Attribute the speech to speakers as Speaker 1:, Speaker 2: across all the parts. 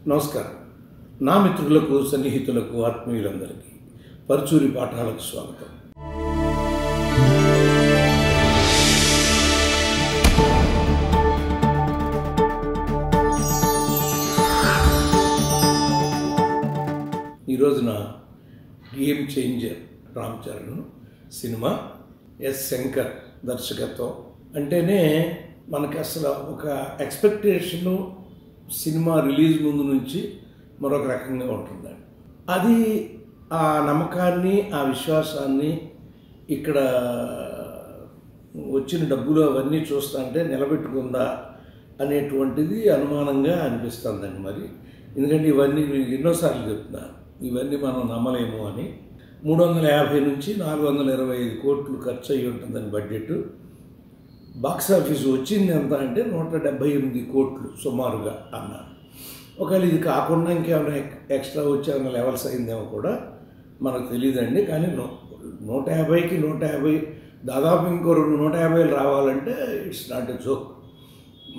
Speaker 1: నమస్కారం. నా మిత్రులకు, సన్నిహితులకు, ఆత్మీయులందరికీ పరుచూరి పాఠాలకు స్వాగతం. ఈ రోజున game changer Ram Charan cinema, S Shankar దర్శకత్వం అంటేనే మనకి అసలు ఒక ఎక్స్పెక్టేషను సినిమా రిలీజ్ ముందు నుంచి మరొక రకంగా ఉంటుందండి. అది ఆ నమ్మకాన్ని, ఆ విశ్వాసాన్ని ఇక్కడ వచ్చిన డబ్బులు అవన్నీ చూస్తుంటే నిలబెట్టుకుందా అనేటువంటిది అనుమానంగా అనిపిస్తుందండి. మరి ఎందుకంటే ఇవన్నీ ఎన్నోసార్లు చెప్తున్నాను, ఇవన్నీ మనం నమ్మలేము అని. 350 నుంచి 425 కోట్లు ఖర్చు అయ్యి ఉంటుందని బడ్జెట్. బాక్సాఫీస్ వచ్చింది ఎంత అంటే 178 కోట్లు సుమారుగా అన్నారు. ఒకవేళ ఇది కాకుండా ఇంకేమైనా ఎక్స్ట్రా వచ్చేమైనా లెవెల్స్ అయిందేమో కూడా మనకు తెలియదండి. కానీ 150కి 150 దాదాపు ఇంకో 150 రావాలంటే ఇట్స్ నాట్ ఎ జోక్.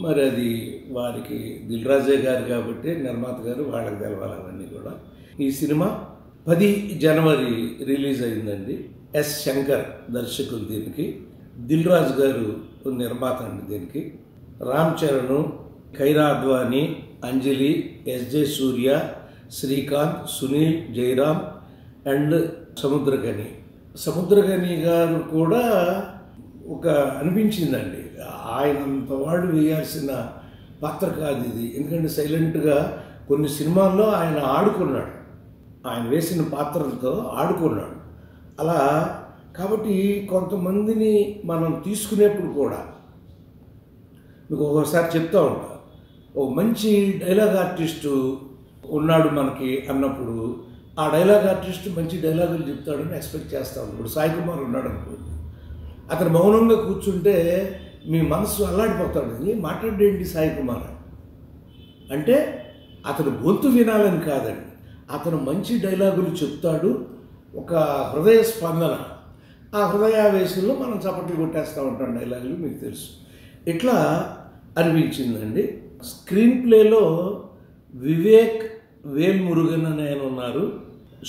Speaker 1: మరి అది వారికి దిల్ రాజే గారు కాబట్టి, నిర్మాత గారు, వాళ్ళకి తెలవాలి అవన్నీ కూడా. ఈ సినిమా 10 జనవరి రిలీజ్ అయిందండి. ఎస్ శంకర్ దర్శకులు, దీనికి దిల్ రాజు గారు నిర్మాత అండి. దీనికి రామ్ చరణ్, ఖైరా అద్వానీ, అంజలి, ఎస్జే సూర్య, శ్రీకాంత్, సునీల్, జయరామ్ అండ్ సముద్రగని గారు కూడా ఒక అనిపించిందండి. ఆయనంత వాడు వేయాల్సిన పాత్ర కాదు ఇది. ఎందుకంటే సైలెంట్గా కొన్ని సినిమాల్లో ఆయన ఆడుకున్నాడు, ఆయన వేసిన పాత్రలతో ఆడుకున్నాడు. అలా కాబట్టి కొంతమందిని మనం తీసుకునేప్పుడు కూడా మీకు ఒకసారి చెప్తూ ఉంటా, ఒక మంచి డైలాగ్ ఆర్టిస్టు ఉన్నాడు మనకి అన్నప్పుడు ఆ డైలాగ్ ఆర్టిస్ట్ మంచి డైలాగులు చెప్తాడని ఎక్స్పెక్ట్ చేస్తూ ఉంటాడు. ఇప్పుడు సాయి కుమార్ ఉన్నాడు అనుకోండి, అతను మౌనంగా కూర్చుంటే మీ మనసు అల్లాడిపోతాడు. మాట్లాడేంటి సాయి కుమార్ అంటే అతను గొంతు వినాలని కాదండి, అతను మంచి డైలాగులు చెప్తాడు. ఒక హృదయ స్పందన, ఆ హృదయావేశంలో మనం చప్పట్లు కొట్టేస్తూ ఉంటాం డైలాగులు, మీకు తెలుసు. ఇట్లా అనిపించిందండి. స్క్రీన్ ప్లేలో వివేక్ వేల్మురుగన్ అని ఆయన ఉన్నారు.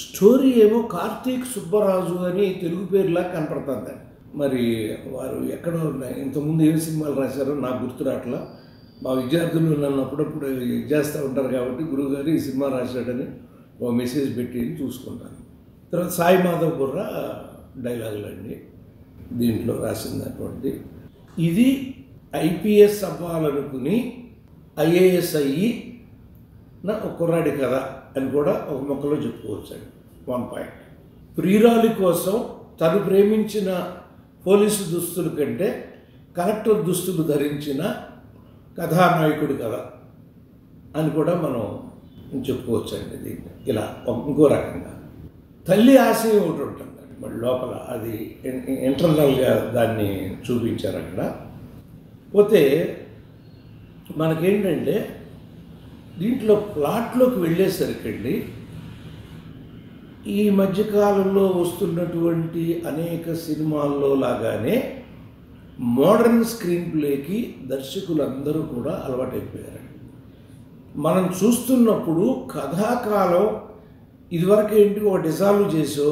Speaker 1: స్టోరీ ఏమో కార్తీక్ సుబ్బరాజు అని తెలుగు పేరులా కనపడుతుందండి. మరి వారు ఎక్కడో ఇంతకుముందు ఏం సినిమాలు రాశారో నాకు గుర్తురాట్లా. మా విద్యార్థులు నన్ను అప్పుడప్పుడు చేస్తూ ఉంటారు కాబట్టి గురువుగారు ఈ సినిమా రాశాడని ఒక మెసేజ్ పెట్టి చూసుకుంటాను. తర్వాత సాయి మాధవ్ బుర్రా డైలాగులు అండి దీంట్లో రాసినటువంటి. ఇది ఐపీఎస్ అవ్వాలనుకుని ఐఏఎస్ అయ్యి నా ఒక కుర్రాడి కథ అని కూడా ఒక మొక్కలో చెప్పుకోవచ్చండి. 1 పాయింట్. ప్రియురాలి కోసం తను ప్రేమించిన పోలీసు దుస్తుల కంటే కలెక్టర్ దుస్తులు ధరించిన కథానాయకుడి కథ అని కూడా మనం చెప్పుకోవచ్చండి. దీన్ని ఇలా ఇంకో రకంగా తల్లి ఆశయం ఒకటి ఉంటుందండి మరి లోపల, అది ఇంటర్నల్గా దాన్ని చూపించారు అక్కడ. పోతే మనకేంటంటే దీంట్లో ప్లాట్లోకి వెళ్ళేసరికండి ఈ మధ్యకాలంలో వస్తున్నటువంటి అనేక సినిమాల్లో లాగానే మోడర్న్ స్క్రీన్ ప్లేకి దర్శకులందరూ కూడా అలవాటైపోయారండి. మనం చూస్తున్నప్పుడు కథాకాలం ఇదివరకు ఏంటి, ఒక డిజాల్వ్ చేసో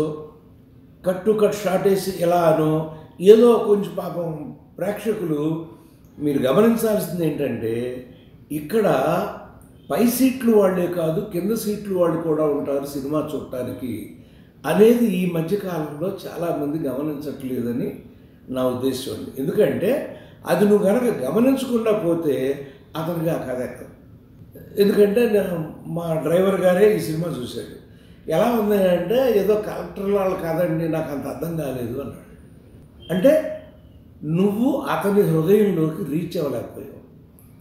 Speaker 1: కట్ షాట్ వేసి ఎలా అనో ఏదో కొంచెం పాపం ప్రేక్షకులు మీరు గమనించాల్సింది ఏంటంటే ఇక్కడ పై సీట్లు వాళ్ళే కాదు కింద సీట్లు వాళ్ళు కూడా ఉంటారు సినిమా చూడటానికి అనేది ఈ మధ్యకాలంలో చాలామంది గమనించట్లేదని నా ఉద్దేశం అండి. ఎందుకంటే అది నువ్వు కనుక గమనించకుండా పోతే అతనికి ఆ కథ ఎక్కదు. ఎందుకంటే మా డ్రైవర్ గారే ఈ సినిమా చూశాడు. ఎలా ఉంది అంటే ఏదో కలెక్టర్ వాళ్ళు కాదండి, నాకు అంత అర్థం కాలేదు అన్నాడు. అంటే నువ్వు అతని హృదయంలోకి రీచ్ అవ్వలేకపోయావు.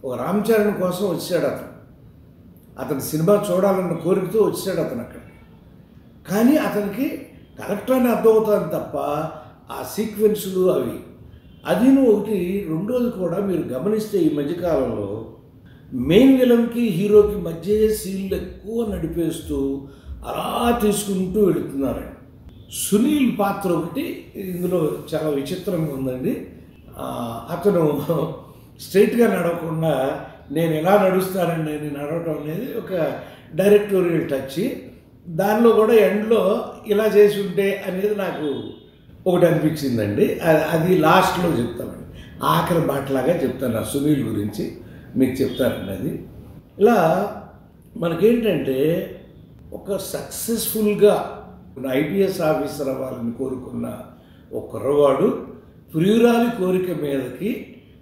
Speaker 1: ఒక రామ్ చరణ్ కోసం వచ్చాడు అతని సినిమా చూడాలన్న కోరికతో వచ్చాడు అతను అక్కడ. కానీ అతనికి కలెక్టర్ అని అర్థమవుతుంది తప్ప ఆ సీక్వెన్సులు అది ఒకటి. రెండోది కూడా మీరు గమనిస్తే ఈ మధ్యకాలంలో మెయిన్ విలన్కి హీరోకి మధ్య సీన్లు ఎక్కువ నడిపేస్తూ అలా తీసుకుంటూ వెళుతున్నారండి. సునీల్ పాత్ర ఒకటి ఇందులో చాలా విచిత్రంగా ఉందండి. అతను స్ట్రైట్గా నడవకుండా నేను ఎలా నడుస్తానండి, నేను నడవటం అనేది ఒక డైరెక్టోరియల్ టచ్. దానిలో కూడా ఎండ్లో ఇలా చేసి ఉంటే అనేది నాకు ఒకటి అనిపించిందండి. అది లాస్ట్లో చెప్తామండి, ఆఖరి మాటలాగా చెప్తాను. ఆ సునీల్ గురించి మీకు చెప్తానండి. అది ఇలా మనకేంటంటే ఒక సక్సెస్ఫుల్గా ఐపీఎస్ ఆఫీసర్ అవ్వాలని కోరుకున్న ఒక కుర్రవాడు ప్రియురాలి కోరిక మీదకి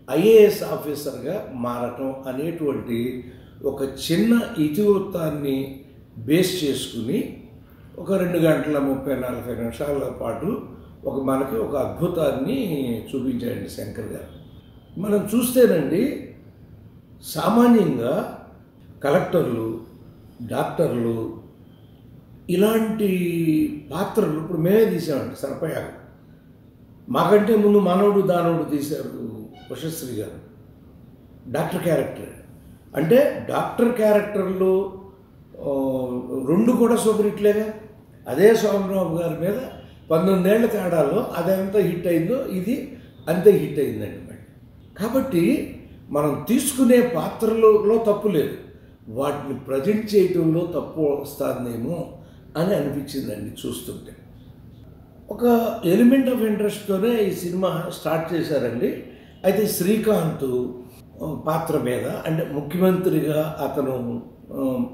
Speaker 1: ఐఏఎస్ ఆఫీసర్గా మారటం అనేటువంటి ఒక చిన్న ఇతివృత్తాన్ని బేస్ చేసుకుని ఒక 2 గంటల 30-40 నిమిషాల పాటు మనకి ఒక అద్భుతాన్ని చూపించాడండి శంకర్ గారు. మనం చూస్తేనండి సామాన్యంగా కలెక్టర్లు, డాక్టర్లు ఇలాంటి పాత్రలు ఇప్పుడు మేమే తీసామండి. సర్పయాగం మాకంటే ముందు మానవుడు దానవుడు తీశారు ఉషశ్రీ గారు. డాక్టర్ క్యారెక్టర్ అంటే డాక్టర్ క్యారెక్టర్లు 2 కూడా సూపర్ హిట్లేగా. అదే సోమరావు గారి మీద 19 ఏళ్ల తేడాలో అదెంత హిట్ అయిందో ఇది అంతే హిట్ అయిందండి. మరి కాబట్టి మనం తీసుకునే పాత్రలో తప్పు లేదు, వాటిని ప్రజెంట్ చేయటంలో తప్పు వస్తుందేమో అని అనిపించిందండి చూస్తుంటే. ఒక ఎలిమెంట్ ఆఫ్ ఇంట్రెస్ట్తోనే ఈ సినిమా స్టార్ట్ చేశారండి. అయితే శ్రీకాంత్ పాత్ర మీద అంటే ముఖ్యమంత్రిగా అతను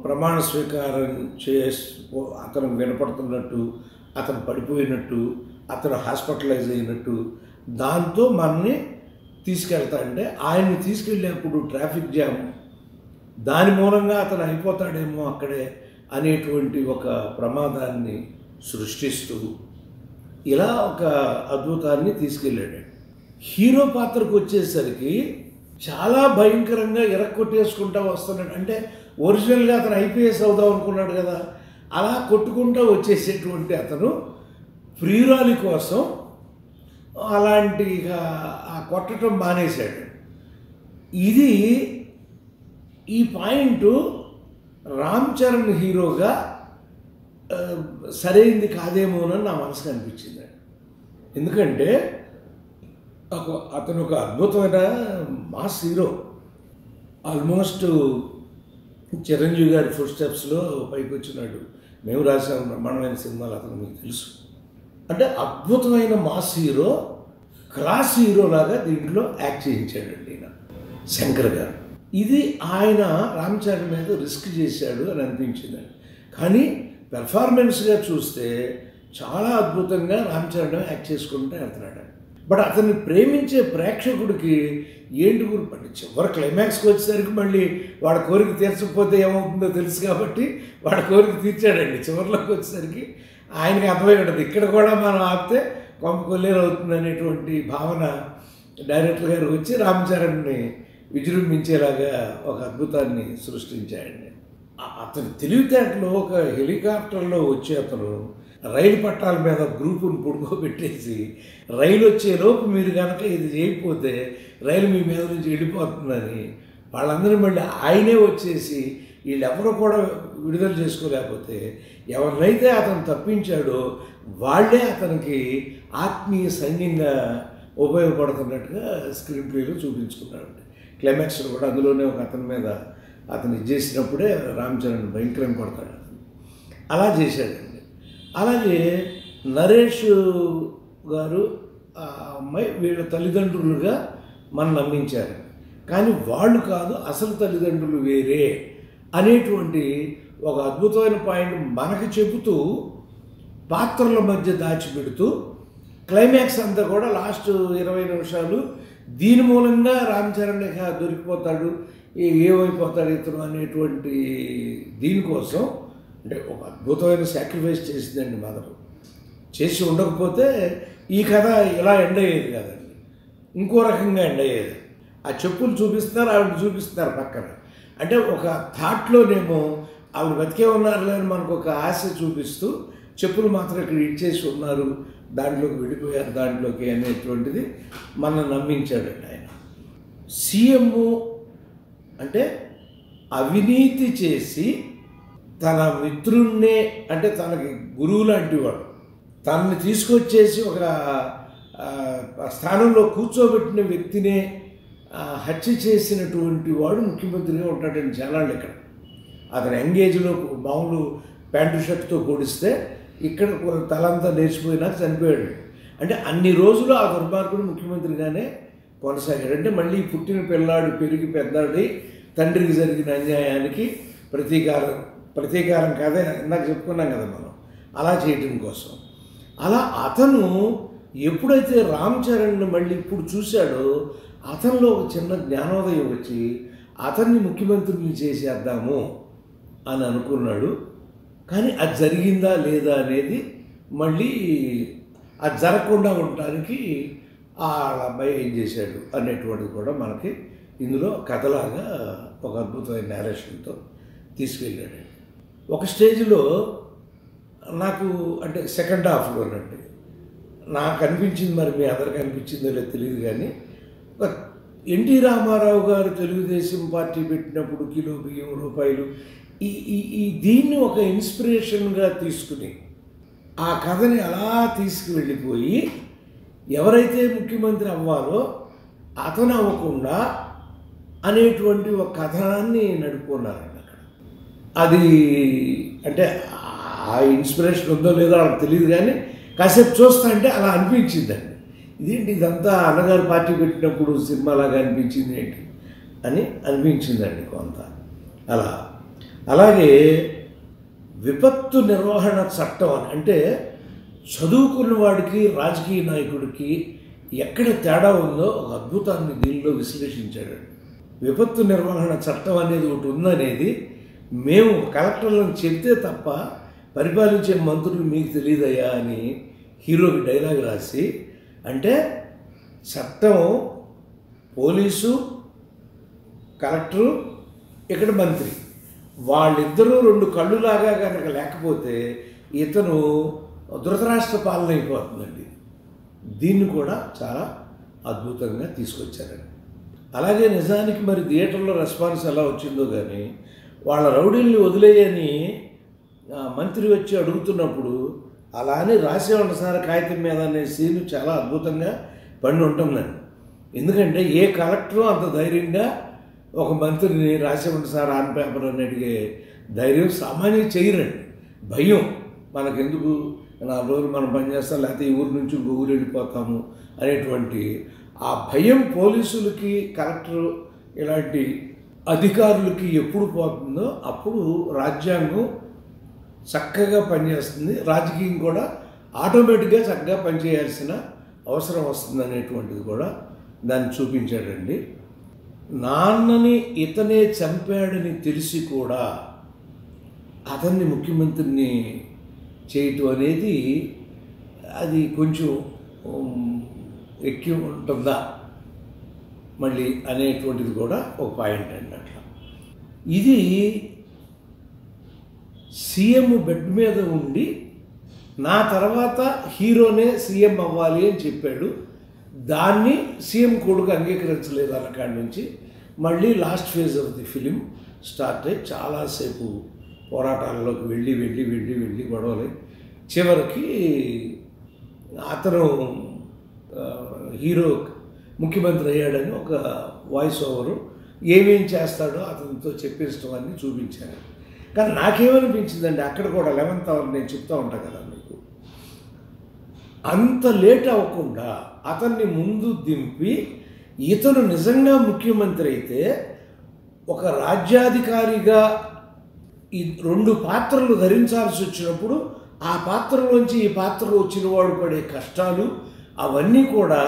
Speaker 1: ప్రమాణ స్వీకారం అతను వినపడుతున్నట్టు, అతను పడిపోయినట్టు, అతను హాస్పిటలైజ్ అయినట్టు, దాంతో మనని తీసుకెళ్తాడంటే ఆయన్ని తీసుకెళ్ళేప్పుడు ట్రాఫిక్ జామ్, దాని మూలంగా అతను అయిపోతాడేమో అక్కడే అనేటువంటి ఒక ప్రమాదాన్ని సృష్టిస్తూ ఇలా ఒక అద్భుతాన్ని తీసుకెళ్ళాడు. హీరో పాత్రకు వచ్చేసరికి చాలా భయంకరంగా ఎరక్కొట్టేసుకుంటా వస్తున్నాడు. అంటే ఒరిజినల్గా అతను ఐపీఎస్ అవుదాం అనుకున్నాడు కదా, అలా కొట్టుకుంటూ వచ్చేసేటువంటి అతను ప్రియురాలి కోసం అలాంటి కొట్టడం మానేశాడు. ఇది ఈ పాయింట్ రామ్ చరణ్ హీరోగా సరైంది కాదేమోనని నా మనసుకు అనిపించింది. ఎందుకంటే అతను ఒక అద్భుతమైన మాస్ హీరో. ఆల్మోస్ట్ చిరంజీవి గారి ఫుడ్ స్టెప్స్లో పైకి వచ్చినాడు. మేము రాసాం బ్రహ్మాండమైన సినిమాలు, అతను మీకు తెలుసు. అంటే అద్భుతమైన మాస్ హీరో, క్లాస్ హీరో లాగా దీంట్లో యాక్ట్ చేయించాడండి ఈయన శంకర్ గారు. ఇది ఆయన రామ్ చరణ్ మీద రిస్క్ చేశాడు అని అనిపించిందండి. కానీ పెర్ఫార్మెన్స్గా చూస్తే చాలా అద్భుతంగా రామ్ చరణ్ యాక్ట్ చేసుకుంటూ వెళ్తున్నాడు. బట్ అతన్ని ప్రేమించే ప్రేక్షకుడికి ఏంటి గురి చివరి క్లైమాక్స్కి వచ్చేసరికి మళ్ళీ వాడి కోరిక తీర్చకపోతే ఏమవుతుందో తెలుసు కాబట్టి వాడి కోరిక తీర్చాడండి. చివరిలోకి వచ్చేసరికి ఆయనకి అర్థమై ఉంటుంది ఇక్కడ కూడా మనం ఆపితే కొంప కొల్లేరు అవుతుంది అనేటువంటి భావన డైరెక్టర్ గారు వచ్చి రామ్ చరణ్ని విజృంభించేలాగా ఒక అద్భుతాన్ని సృష్టించాడండి. అతని తెలివితేటలో ఒక హెలికాప్టర్లో వచ్చి అతను రైలు పట్టాల మీద గ్రూపును పుడుకోబెట్టేసి రైలు వచ్చేలోపు మీరు కనుక ఇది చేయకపోతే రైలు మీ మీద నుంచి వెళ్ళిపోతుందని వాళ్ళందరూ మళ్ళీ ఆయనే వచ్చేసి వీళ్ళెవరూ కూడా విడుదల చేసుకోలేకపోతే ఎవరినైతే అతను తప్పించాడో వాళ్ళే అతనికి ఆత్మీయ సైన్యంగా ఉపయోగపడుతున్నట్టుగా స్క్రీన్ ప్లేలో చూపించుకున్నాడు. క్లైమాక్స్లో కూడా అందులోనే ఒక అతని మీద అతను ఇది చేసినప్పుడే రామ్ చరణ్ భయంకరంగా కొడతాడు. అలా చేశాడండి. అలాగే నరేష్ గారు ఆ అమ్మాయి వీళ్ళ తల్లిదండ్రులుగా మనం నమ్మించారు. కానీ వాళ్ళు కాదు, అసలు తల్లిదండ్రులు వేరే అనేటువంటి ఒక అద్భుతమైన పాయింట్ మనకి చెబుతూ పాత్రల మధ్య దాచిపెడుతూ క్లైమాక్స్ అంతా కూడా లాస్ట్ 20 నిమిషాలు దీని మూలంగా రామ్ చరణ్ దొరికిపోతాడు, ఏమైపోతాడు ఇతను అనేటువంటి దీనికోసం అంటే ఒక అద్భుతమైన సాక్రిఫైస్ చేసిందండి మదర్. చేసి ఉండకపోతే ఈ కథ ఇలా ఎండ్ అయ్యేది కాదండి, ఇంకో రకంగా ఎండ్ అయ్యేది. ఆ చెప్పులు చూపిస్తున్నారు, ఆవిడ చూపిస్తున్నారు పక్కన. అంటే ఒక థాట్లోనేమో ఆవిడ బతికే ఉన్నారు అని మనకు ఒక ఆశ చూపిస్తూ చెప్పులు మాత్రం ఇక్కడ ఇచ్చేసి ఉన్నారు, దాంట్లోకి విడిపోయారు దాంట్లోకి అనేటువంటిది మనం నమ్మించాడండి ఆయన. సీఎం అంటే అవినీతి చేసి తన మిత్రుణ్ణే అంటే తనకి గురువు లాంటి వాడు తనని తీసుకొచ్చేసి ఒక స్థానంలో కూర్చోబెట్టిన వ్యక్తినే హత్య చేసినటువంటి వాడు ముఖ్యమంత్రిగా ఉంటాడని చాలాళ్ళు ఇక్కడ. అతను యంగేజ్లో మామూలు ప్యాంటు షర్ట్తో కూడిస్తే ఇక్కడ తలంతా నేర్చిపోయినాక చనిపోయాడు. అంటే అన్ని రోజులు ఆ దుర్మార్గుడు ముఖ్యమంత్రిగానే కొనసాగాడు. అంటే మళ్ళీ పుట్టిన పిల్లాడు పెరిగి పెద్దాడి తండ్రికి జరిగిన అన్యాయానికి ప్రతీకారం కాదే ఇందాక చెప్పుకున్నాం కదా మనం, అలా చేయటం కోసం. అలా అతను ఎప్పుడైతే రామ్ చరణ్ని మళ్ళీ ఇప్పుడు చూశాడో అతనిలో ఒక చిన్న జ్ఞానోదయం వచ్చి అతన్ని ముఖ్యమంత్రిని చేసేద్దాము అని అనుకున్నాడు. కానీ అది జరిగిందా లేదా అనేది మళ్ళీ అది జరగకుండా ఉండటానికి ఆ అబ్బాయి ఏం చేశాడు అనేటువంటిది కూడా మనకి ఇందులో కథలాగా ఒక అద్భుతమైన నేరేషన్తో తీసుకెళ్ళాడు. ఒక స్టేజ్లో నాకు అంటే సెకండ్ హాఫ్లోనండి నాకు అనిపించింది, మరి మీ అందరికి అనిపించిందో లేదో తెలియదు కానీ, ఒక ఎన్టీ రామారావు గారు తెలుగుదేశం పార్టీ పెట్టినప్పుడు కిలో బియ్యం రూపాయలు ఈ దీన్ని ఒక ఇన్స్పిరేషన్గా తీసుకుని ఆ కథని అలా తీసుకువెళ్ళిపోయి ఎవరైతే ముఖ్యమంత్రి అవ్వాలో అతను అవ్వకుండా అనేటువంటి ఒక కథనాన్ని నడుపుకున్నారండి అక్కడ. అది అంటే ఆ ఇన్స్పిరేషన్ ఉందో లేదో వాళ్ళకి తెలియదు కానీ కాసేపు చూస్తా అంటే అలా అనిపించిందండి. ఇదేంటి ఇదంతా అన్నగారు పార్టీ పెట్టినప్పుడు సినిమాలాగా అనిపించింది ఏంటి అని అనిపించిందండి కొంత. అలాగే విపత్తు నిర్వహణ చట్టం అని అంటే చదువుకున్న వాడికి రాజకీయ నాయకుడికి ఎక్కడ తేడా ఉందో ఒక అద్భుతాన్ని దీనిలో విశ్లేషించాడండి. విపత్తు నిర్వహణ చట్టం అనేది ఒకటి ఉందనేది మేము కలెక్టర్లను చెప్తే తప్ప పరిపాలించే మంత్రులు మీకు తెలియదయ్యా అని హీరోకి డైలాగ్ రాసి, అంటే చట్టం పోలీసు కలెక్టరు ఇక్కడ మంత్రి వాళ్ళిద్దరూ రెండు కళ్ళులాగా కనుక లేకపోతే ఇతను ధృతరాష్ట్ర పాలన అయిపోతుందండి. దీన్ని కూడా చాలా అద్భుతంగా తీసుకొచ్చారండి. అలాగే నిజానికి మరి థియేటర్లో రెస్పాన్స్ ఎలా వచ్చిందో కానీ వాళ్ళ రౌడీల్ని వదిలేయని మంత్రి వచ్చి అడుగుతున్నప్పుడు అలా అని రాసేవాళ్ళ సార్ కాగితం మీద అనే సీన్ చాలా అద్భుతంగా పండి ఉంటుందండి. ఎందుకంటే ఏ కలెక్టరు అంత ధైర్యంగా ఒక మంత్రిని రాసేవాళ్ళ సార్ ఆన్ పేపర్ అని అడిగే ధైర్యం సామాన్య చేయరండి. భయం, మనకెందుకు 4 రోజులు మనం పనిచేస్తాం లేకపోతే ఈ ఊరి నుంచి ఇంకో ఊరు వెళ్ళిపోతాము అనేటువంటి ఆ భయం పోలీసులకి కలెక్టర్ ఇలాంటి అధికారులకి ఎప్పుడు పోతుందో అప్పుడు రాజ్యాంగం చక్కగా పనిచేస్తుంది, రాజకీయం కూడా ఆటోమేటిక్గా చక్కగా పనిచేయాల్సిన అవసరం వస్తుంది అనేటువంటిది కూడా దాన్ని చూపించాడండి. నాన్నని ఇతనే చంపాడని తెలిసి కూడా అతన్ని ముఖ్యమంత్రిని చేయటం అనేది అది కొంచెం ఎక్కి ఉంటుందా మళ్ళీ అనేటువంటిది కూడా ఒక పాయింట్ అండి. అట్లా ఇది సీఎం బెడ్ మీద ఉండి నా తర్వాత హీరోనే సీఎం అవ్వాలి అని చెప్పాడు. దాన్ని సీఎం కొడుకు అంగీకరించలేదు. అన్నకాడి నుంచి మళ్ళీ last phase of the film start అయ్యి చాలాసేపు పోరాటాల్లోకి వెళ్ళి గొడవలు చివరికి అతను హీరో ముఖ్యమంత్రి అయ్యాడని ఒక వాయిస్ ఓవరు ఏమేం చేస్తాడో అతనితో చెప్పేస్తాం అన్నీ చూపించాను. కానీ నాకేమనిపించిందండి అక్కడ కూడా 11th అవర్ నేను చెప్తూ ఉంటాను కదా మీకు, అంత లేట్ అవ్వకుండా అతన్ని ముందు దింపి ఇతను నిజంగా ముఖ్యమంత్రి అయితే ఒక రాజ్యాధికారిగా ఈ 2 పాత్రలు ధరించాల్సి వచ్చినప్పుడు ఆ పాత్రలోంచి ఈ పాత్రలో వచ్చిన వాడు పడే కష్టాలు అవన్నీ కూడా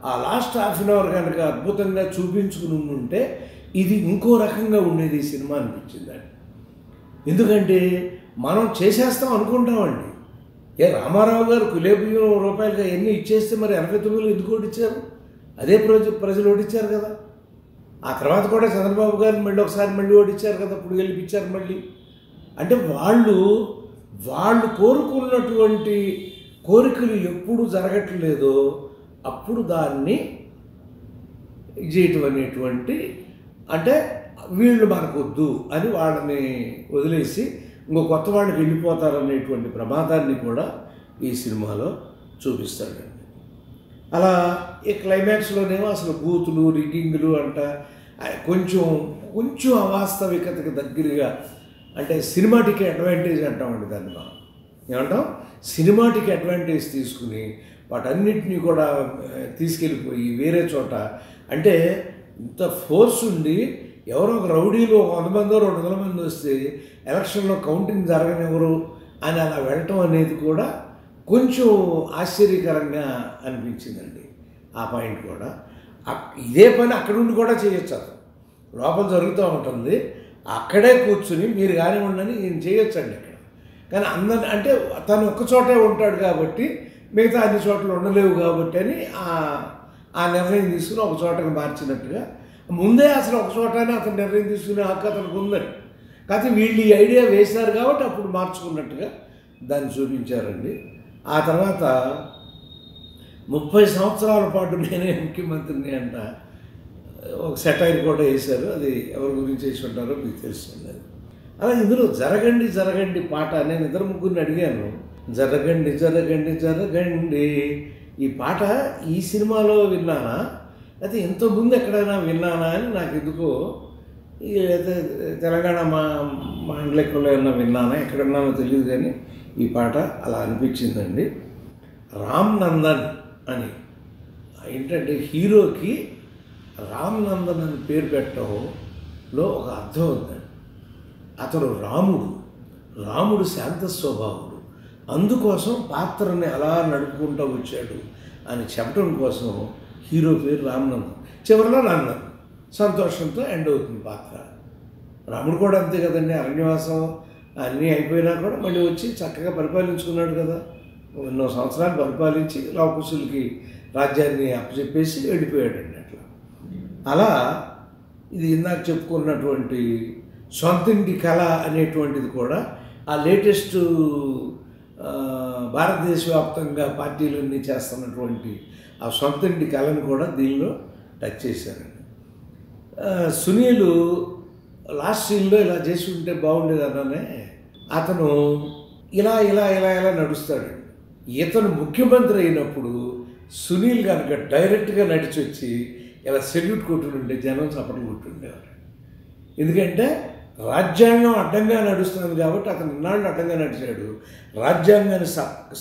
Speaker 1: ఆ లాస్ట్ హాఫ్ అన్ అవర్ కనుక అద్భుతంగా చూపించుకుని ఉంటే ఇది ఇంకో రకంగా ఉండేది ఈ సినిమా అనిపించిందండి. ఎందుకంటే మనం చేసేస్తాం అనుకుంటామండి. రామారావు గారు కిలో రూపాయలుగా ఎన్ని ఇచ్చేస్తే మరి 89 ఎందుకు ఓడిచ్చారు? అదే ప్రజలు ఓడిచ్చారు కదా. ఆ తర్వాత కూడా చంద్రబాబు గారిని మళ్ళీ ఒకసారి మళ్ళీ ఓడిచ్చారు కదా, అప్పుడు గెలిపించారు మళ్ళీ. అంటే వాళ్ళు కోరుకున్నటువంటి కోరికలు ఎప్పుడు జరగట్లేదో అప్పుడు దాన్ని చేయటం అనేటువంటి, అంటే వీళ్ళు మనకొద్దు అని వాళ్ళని వదిలేసి ఇంకో కొత్త వాళ్ళకి వెళ్ళిపోతారనేటువంటి ప్రమాదాన్ని కూడా ఈ సినిమాలో చూపిస్తాడండి. అలా ఈ క్లైమాక్స్లోనేమో అసలు బూతులు రిగ్గింగ్లు అంట కొంచెం కొంచెం అవాస్తవికతకు దగ్గరగా, అంటే సినిమాటిక్ అడ్వాంటేజ్ అంటామండి దాన్ని మనం ఏమంటాం, సినిమాటిక్ అడ్వాంటేజ్ తీసుకుని వాటన్నిటినీ కూడా తీసుకెళ్ళిపోయి వేరే చోట, అంటే ఇంత ఫోర్స్ ఉండి ఎవరో ఒక రౌడీలు 100 మందో 200 మంది వస్తే ఎలక్షన్లో కౌంటింగ్ జరగనివ్వరు అని అలా వెళ్ళటం అనేది కూడా కొంచెం ఆశ్చర్యకరంగా అనిపించిందండి. ఆ పాయింట్ కూడా ఇదే పని అక్కడ ఉండి కూడా చేయొచ్చు, అతను లోపల జరుగుతూ ఉంటుంది, అక్కడే కూర్చుని మీరు కానివ్వండి ఈయన చేయొచ్చండి ఇక్కడ. కానీ అందరిని అంటే తను ఒక్క చోటే ఉంటాడు కాబట్టి మిగతా అన్ని చోట్ల ఉండలేవు కాబట్టి అని ఆ నిర్ణయం తీసుకుని ఒక చోటకి మార్చినట్టుగా, ముందే అసలు ఒక చోటనే అతను నిర్ణయం తీసుకునే హక్కు అతనికి ఉందని, కాకపోతే వీళ్ళు ఈ ఐడియా వేశారు కాబట్టి అప్పుడు మార్చుకున్నట్టుగా దాన్ని చూపించారండి. ఆ తర్వాత 30 సంవత్సరాల పాటు నేనే ముఖ్యమంత్రిని అంట ఒక సెటైర్ కూడా వేశారు. అది ఎవరి గురించి వేసి ఉంటారో మీకు తెలుస్తుంది. అది అలా ఇందులో జరగండి జరగండి పాట నేను ఇద్దరు ముగ్గురిని అడిగాను, జరగండి జరగండి జరగండి ఈ పాట ఈ సినిమాలో విన్నానా అయితే ఇంతకుముందు ఎక్కడైనా విన్నానా అని నాకు ఎందుకో, తెలంగాణ మాండలికంలో ఏమన్నా విన్నానా ఎక్కడ విన్నానో తెలియదు, కానీ ఈ పాట అలా అనిపించిందండి. రామ్ నందన్ అని ఏంటంటే హీరోకి రామ్ నందన్ అని పేరు పెట్టడంలో ఒక అర్థం ఉందండి. అతడు రాముడు శాంత స్వభావుడు, అందుకోసం పాత్రని అలా నడుపుకుంటూ వచ్చాడు అని చెప్పడం కోసం హీరో పేరు రామ్ నందన్. చివరిలో నందన్ సంతోషంతో ఎండ్ అవుతుంది పాత్ర. రాముడు కూడా అంతే కదండి, అరణ్యవాసం అన్నీ అయిపోయినా కూడా మళ్ళీ వచ్చి చక్కగా పరిపాలించుకున్నాడు కదా, ఎన్నో సంవత్సరాలు పరిపాలించి లవకుశులకి రాజ్యాన్ని అప్పచెప్పేసి వెళ్ళిపోయాడండి. అలా ఇది ఇందాక చెప్పుకున్నటువంటి సొంతింటి కళ అనేటువంటిది కూడా ఆ లేటెస్ట్ భారతదేశ వ్యాప్తంగా పార్టీలన్నీ చేస్తున్నటువంటి ఆ సొంతింటి కళను కూడా దీనిలో టచ్ చేశారండి. సునీల్ లాస్ట్ సీన్లో ఇలా చేసి ఉంటే బాగుండేది అన్ననే, అతను ఇలా ఇలా ఇలా ఇలా నడుస్తాడండి. ఇతను ముఖ్యమంత్రి అయినప్పుడు సునీల్ కనుక డైరెక్ట్గా నడిచి వచ్చి ఇలా సెల్యూట్ కొట్టుండే జనం చప్పట్లు కొట్టుండేవారు. ఎందుకంటే రాజ్యాంగం అడ్డంగా నడుస్తుంది కాబట్టి అతను ఇన్నాళ్ళు అడ్డంగా నడిచాడు, రాజ్యాంగాన్ని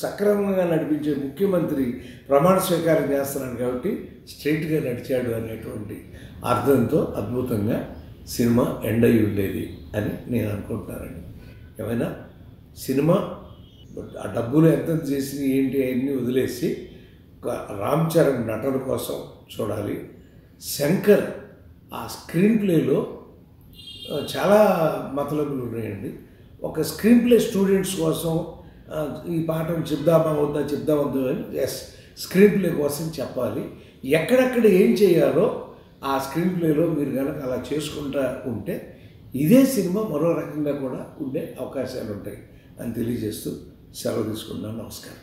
Speaker 1: సక్రమంగా నడిపించే ముఖ్యమంత్రి ప్రమాణ స్వీకారం చేస్తున్నాడు కాబట్టి స్ట్రైట్గా నడిచాడు అనేటువంటి అర్థంతో అద్భుతంగా సినిమా ఎండ్ అయి ఉండేది అని నేను అనుకుంటున్నానండి. ఏమైనా సినిమా ఆ డబ్బులు ఎంత చేసి ఏంటి అవన్నీ వదిలేసి రామ్ చరణ్ నటన కోసం చూడాలి. శంకర్ ఆ స్క్రీన్ ప్లేలో చాలా మతలబులు ఉన్నాయండి. ఒక స్క్రీన్ ప్లే స్టూడెంట్స్ కోసం ఈ పాఠం చెప్దామా వద్దా అని స్క్రీన్ ప్లే కోసం చెప్పాలి. ఎక్కడెక్కడ ఏం చేయాలో ఆ స్క్రీన్ ప్లేలో మీరు కనుక అలా చేసుకుంటూ ఉంటే ఇదే సినిమా మరో రకంగా కూడా ఉండే అవకాశాలు ఉంటాయి అని తెలియజేస్తూ సెలవు తీసుకున్నాను. నమస్కారం.